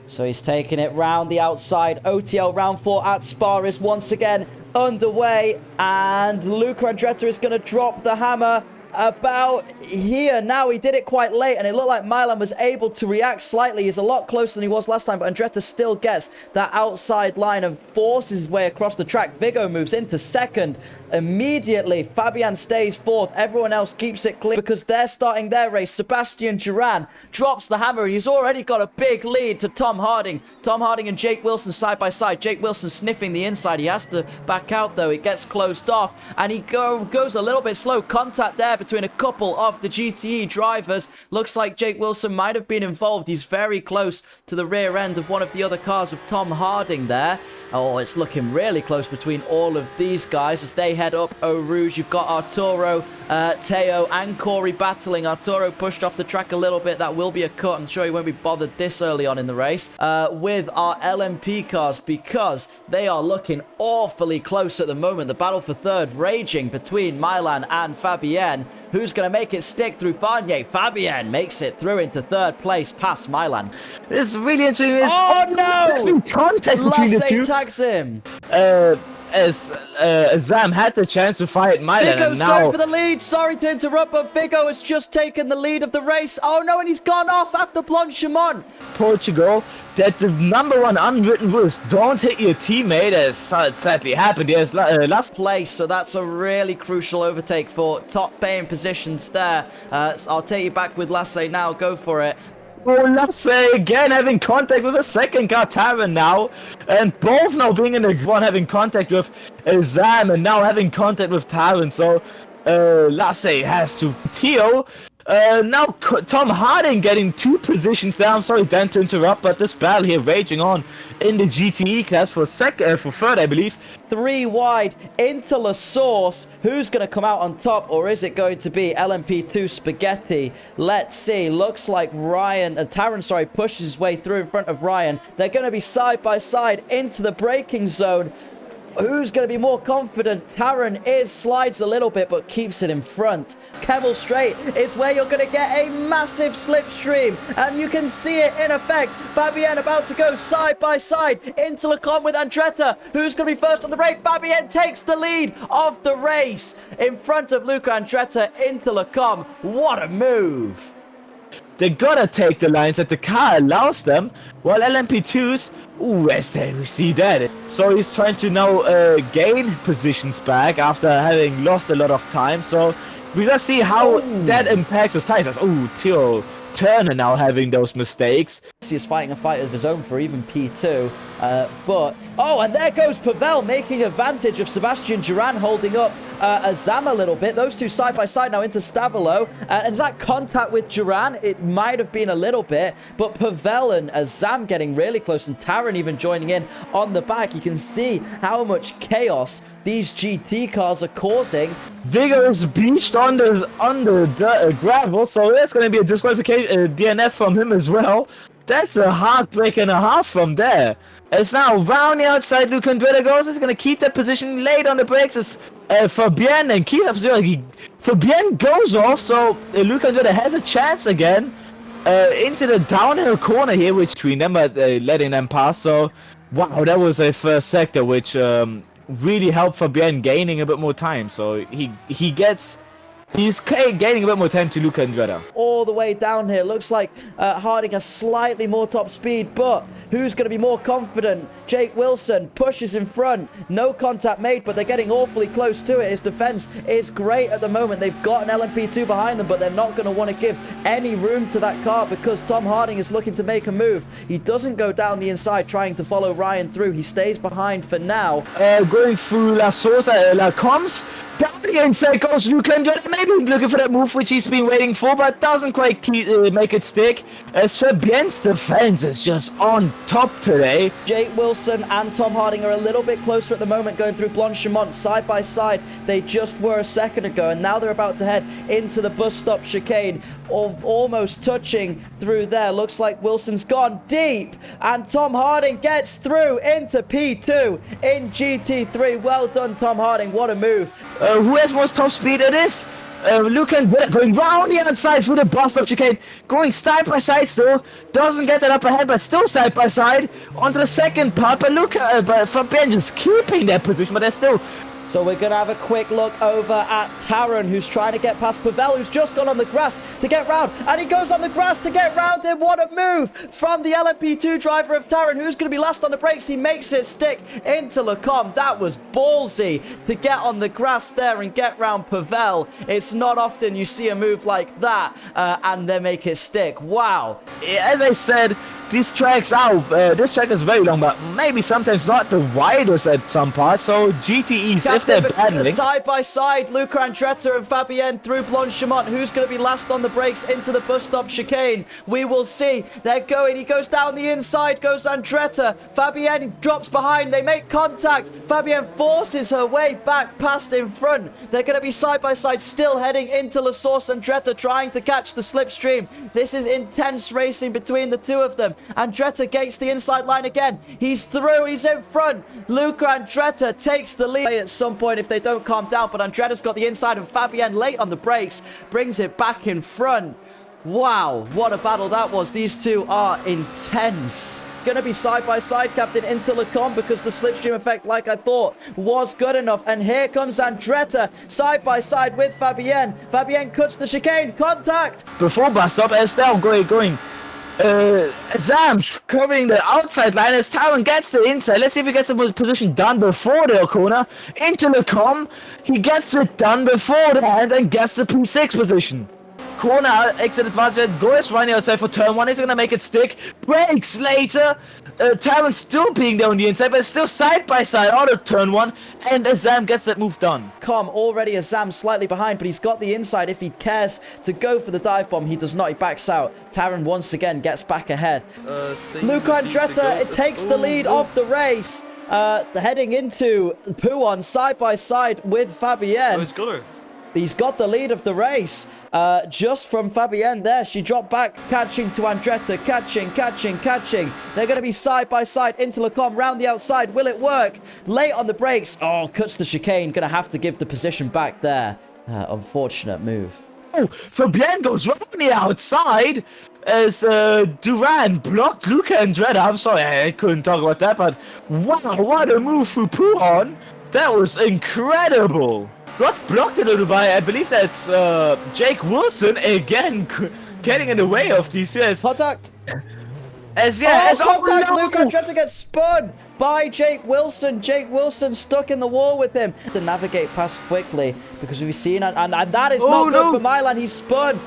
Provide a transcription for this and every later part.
So he's taking it round the outside. OTL round 4 at Spa is once again underway. And Luca Andretti is going to drop the hammer about here. Now, he did it quite late, and it looked like Milan was able to react slightly. He's a lot closer than he was last time, but Andretti still gets that outside line and forces his way across the track. Vigo moves into second. Immediately, Fabian stays fourth. Everyone else keeps it clear because they're starting their race. Sebastian Duran drops the hammer. He's already got a big lead to Tom Harding. Tom Harding and Jake Wilson side by side. Jake Wilson sniffing the inside. He has to back out, though. It gets closed off, and he goes a little bit slow. Contact there between a couple of the GTE drivers. Looks like Jake Wilson might have been involved. He's very close to the rear end of one of the other cars of Tom Harding there. Oh, it's looking really close between all of these guys as they head up Eau Rouge. You've got Arturo, Teo, and Corey battling. Arturo pushed off the track a little bit. That will be a cut. I'm sure he won't be bothered this early on in the race with our LMP cars because they are looking awfully close at the moment. The battle for third raging between Milan and Fabienne. Who's going to make it stick through Farnier? Fabienne makes it through into third place past Milan. It's really interesting. Oh, no! There's been contact between the two. Tags him. As Zam had the chance to fight Milan, Vigo's and now going for the lead. Sorry to interrupt, but Vigo has just taken the lead of the race. Oh no, and he's gone off after Blanchimont. Portugal, that the #1 unwritten rules: don't hit your teammate, as sadly happened. Yes, last place, so that's a really crucial overtake for top paying positions there. I'll take you back with Lasse now. Go for it. Oh, Lasse again having contact with a second car, Taran now, and both now being in the one having contact with Zam and now having contact with Taran. So Lasse has to Teo. Now Tom Harding getting 2 positions there. I'm sorry, Dan, to interrupt, but this battle here raging on in the GTE class for third, I believe. 3 wide into La Source. Who's going to come out on top, or is it going to be LMP2 Spaghetti? Let's see. Looks like Taran, pushes his way through in front of Ryan. They're going to be side by side into the braking zone. Who's going to be more confident? Taran slides a little bit, but keeps it in front. Kevel Straight is where you're going to get a massive slipstream, and you can see it in effect. Fabienne about to go side by side into Lecom with Andretti. Who's going to be first on the break? Fabienne takes the lead of the race in front of Luca Andretti into Lecom. What a move! They gotta take the lines that the car allows them, while LMP2s, ooh, as we see that. So he's trying to now gain positions back after having lost a lot of time. So we gotta see how that impacts his tires. Ooh, Theo Turner now having those mistakes. He is fighting a fight of his own for even P2. And there goes Pavel making advantage of Sebastian Duran holding up Zam a little bit. Those two side by side now into Stavolo. And is that contact with Duran? It might have been a little bit, but Pavel and Zam getting really close, and Taran even joining in on the back. You can see how much chaos these GT cars are causing. Vigo is beached on the gravel, so there's going to be a disqualification, DNF from him as well. That's a heartbreak and a half from there. As now round the outside, Luca Andretti goes. Is going to keep that position late on the brakes as Fabienne and keep up zero. Fabienne goes off, so Luca Andretti has a chance again into the downhill corner here, which we never letting them pass. So wow, that was a first sector which really helped Fabienne gaining a bit more time. So he's gaining a bit more time to Luca Andretti. All the way down here. Looks like Harding has slightly more top speed, but who's going to be more confident? Jake Wilson pushes in front. No contact made, but they're getting awfully close to it. His defense is great at the moment. They've got an LMP2 behind them, but they're not going to want to give any room to that car because Tom Harding is looking to make a move. He doesn't go down the inside trying to follow Ryan through. He stays behind for now. Going through La Sosa, La Coms. Down the inside goes Luca Andretti, maybe looking for that move which he's been waiting for, but doesn't quite make it stick. As Fabienne's defense is just on top today. Jake Wilson and Tom Harding are a little bit closer at the moment, going through Blanchimont side by side. They just were a second ago, and now they're about to head into the bus stop chicane, almost touching through there. Looks like Wilson's gone deep, and Tom Harding gets through into P2 in GT3. Well done, Tom Harding. What a move. Who has most top speed? It is Luca and Britta going round the outside through the bus stop chicane, going side by side still, doesn't get that upper hand, but still side by side onto the second part. But Luca, but Fabian just keeping that position, but they're still. So we're going to have a quick look over at Taron, who's trying to get past Pavel, who's just gone on the grass to get round. And he goes on the grass to get round him. What a move from the LMP2 driver of Taron, who's going to be last on the brakes. He makes it stick into Lecom. That was ballsy to get on the grass there and get round Pavel. It's not often you see a move like that and then make it stick. Wow. As I said, this track is very long, but maybe sometimes not the widest at some parts. So GTEs, if they're battling. Side by side, Luca Andretti and Fabienne through Blanchimont. Who's going to be last on the brakes into the bus stop chicane? We will see. They're going. He goes down the inside, goes Andretti. Fabienne drops behind. They make contact. Fabienne forces her way back past in front. They're going to be side by side, still heading into La Source. Andretti trying to catch the slipstream. This is intense racing between the two of them. Andretti gates the inside line again. He's through. He's in front. Luca Andretti takes the lead at some point if they don't calm down, but Andretti's got the inside and Fabienne late on the brakes brings it back in front. Wow, what a battle that was. These two are intense. Going to be side by side, Captain, into Lecom because the slipstream effect, like I thought, was good enough. And here comes Andretti side by side with Fabienne. Fabienne cuts the chicane. Contact. Before bus stop, Estelle going. Zam covering the outside line as Taron gets the inside. Let's see if he gets the position done before the corner. Into Lecom. He gets it done before the hand and gets the P6 position. Corner exit advantage, goes running outside for turn 1. He's gonna make it stick. Breaks later. Taron still being there on the inside, but still side by side out of turn 1. And Azam gets that move done. Already Azam slightly behind, but he's got the inside if he cares to go for the dive bomb. He does not. He backs out. Taron once again gets back ahead. Luca Andretti, it takes the lead of the race. Heading into Pouon side by side with Fabienne. Oh, it's got her. He's got the lead of the race just from Fabienne there. She dropped back, catching to Andretti. Catching. They're going to be side by side into Lecom, round the outside. Will it work? Late on the brakes. Oh, cuts the chicane. Going to have to give the position back there. Unfortunate move. Oh, Fabienne goes right on the outside as Duran blocked Luca Andretti. I'm sorry, I couldn't talk about that, but wow, what a move for Pouon. That was incredible. Got blocked a little by, I believe that's Jake Wilson again getting in the way of these guys. Contact. Contact. No. Luca Andretti gets spun by Jake Wilson. Jake Wilson stuck in the wall with him. To navigate past quickly because we've seen and that is not good for Milan. He's spun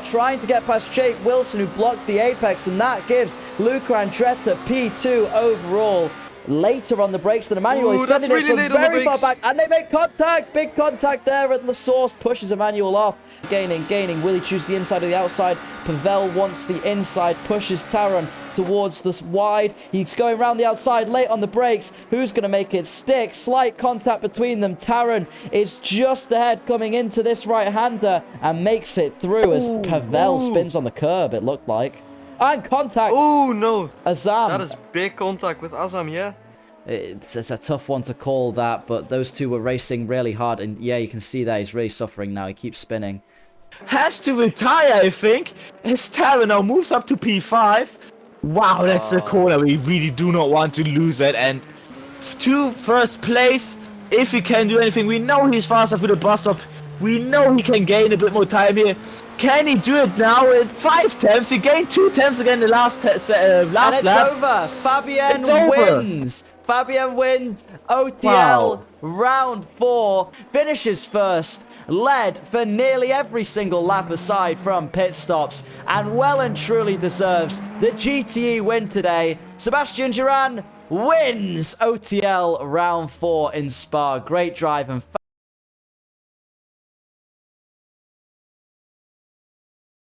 trying to get past Jake Wilson who blocked the apex, and that gives Luca Andretti P2 overall. Later on the brakes than Emmanuel. He's sending it from very far back, and they make contact. Big contact there at La Source. Pushes Emmanuel off. Gaining. Will he choose the inside or the outside? Pavel wants the inside. Pushes Taron towards this wide. He's going around the outside. Late on the brakes. Who's going to make it stick? Slight contact between them. Taron is just ahead coming into this right-hander and makes it through as Pavel spins on the curb, it looked like. And contact. Oh, no. Azam. That is big contact with Azam, yeah. It's a tough one to call that, but those two were racing really hard. And yeah, you can see that he's really suffering now. He keeps spinning. Has to retire, I think. As Taron now moves up to P5. Wow, that's a corner. We really do not want to lose it. And to first place, if he can do anything, we know he's faster for the bus stop. We know he can gain a bit more time here. Can he do it now with 5 attempts? He gained 2 attempts again the last lap. And it's over. Fabienne wins. Fabienne wins OTL round 4. Finishes first. Led for nearly every single lap aside from pit stops. And well and truly deserves the GTE win today. Sebastian Duran wins OTL round 4 in Spa. Great drive and